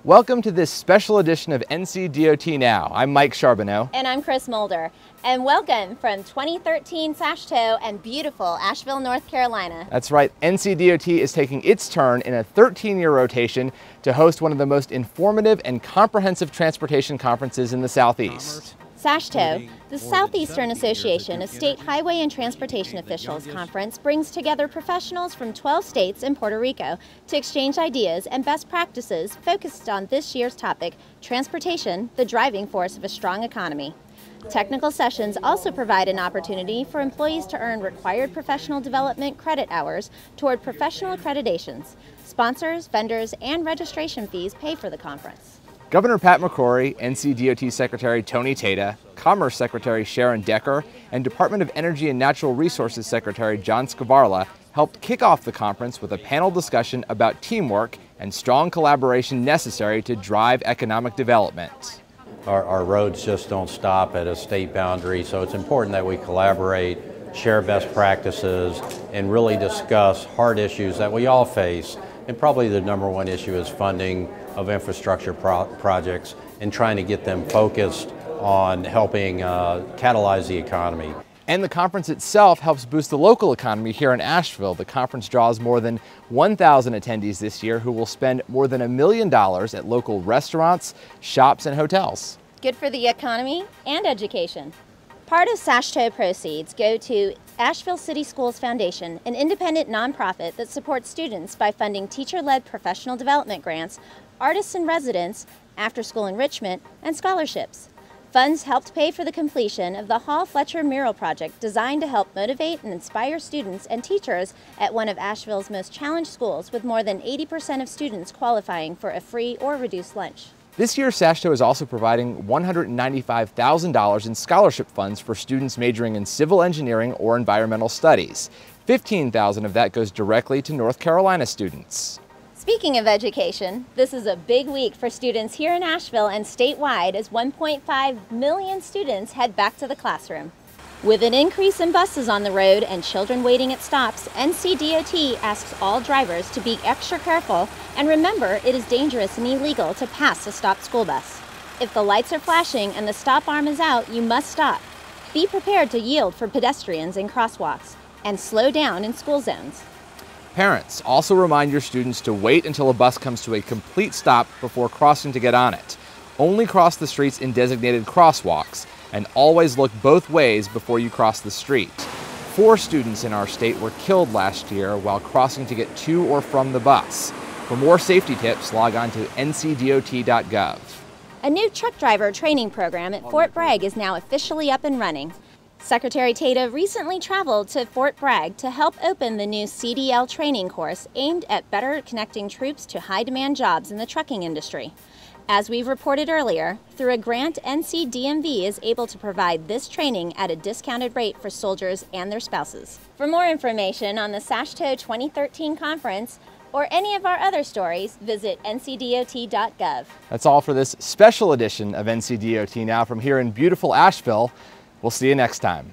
Welcome to this special edition of NCDOT Now. I'm Mike Charbonneau. And I'm Chris Mulder. And welcome from 2013 SASHTO and beautiful Asheville, North Carolina. That's right, NCDOT is taking its turn in a 13-year rotation to host one of the most informative and comprehensive transportation conferences in the Southeast. SASHTO, the Southeastern Association of State Highway and Transportation Officials Conference, brings together professionals from 12 states and Puerto Rico to exchange ideas and best practices focused on this year's topic, transportation, the driving force of a strong economy. Technical sessions also provide an opportunity for employees to earn required professional development credit hours toward professional accreditations. Sponsors, vendors, and registration fees pay for the conference. Governor Pat McCrory, NCDOT Secretary Tony Tata, Commerce Secretary Sharon Decker, and Department of Energy and Natural Resources Secretary John Scavarla helped kick off the conference with a panel discussion about teamwork and strong collaboration necessary to drive economic development. Our roads just don't stop at a state boundary, so it's important that we collaborate, share best practices, and really discuss hard issues that we all face. And probably the number one issue is funding of infrastructure projects and trying to get them focused on helping catalyze the economy. And the conference itself helps boost the local economy here in Asheville. The conference draws more than 1,000 attendees this year who will spend more than $1 million at local restaurants, shops, and hotels. Good for the economy and education. Part of SASHTO proceeds go to Asheville City Schools Foundation, an independent nonprofit that supports students by funding teacher-led professional development grants, artists in residence, after-school enrichment, and scholarships. Funds helped pay for the completion of the Hall Fletcher mural project designed to help motivate and inspire students and teachers at one of Asheville's most challenged schools, with more than 80% of students qualifying for a free or reduced lunch. This year, SASHTO is also providing $195,000 in scholarship funds for students majoring in civil engineering or environmental studies. $15,000 of that goes directly to North Carolina students. Speaking of education, this is a big week for students here in Asheville and statewide as 1.5 million students head back to the classroom. With an increase in buses on the road and children waiting at stops, NCDOT asks all drivers to be extra careful and remember it is dangerous and illegal to pass a stopped school bus. If the lights are flashing and the stop arm is out, you must stop. Be prepared to yield for pedestrians in crosswalks and slow down in school zones. Parents, also remind your students to wait until a bus comes to a complete stop before crossing to get on it. Only cross the streets in designated crosswalks, and always look both ways before you cross the street. 4 students in our state were killed last year while crossing to get to or from the bus. For more safety tips, log on to ncdot.gov. A new truck driver training program at Fort Bragg is now officially up and running. Secretary Tata recently traveled to Fort Bragg to help open the new CDL training course aimed at better connecting troops to high-demand jobs in the trucking industry. As we've reported earlier, through a grant, NCDMV is able to provide this training at a discounted rate for soldiers and their spouses. For more information on the SASHTO 2013 conference or any of our other stories, visit ncdot.gov. That's all for this special edition of NCDOT Now from here in beautiful Asheville. We'll see you next time.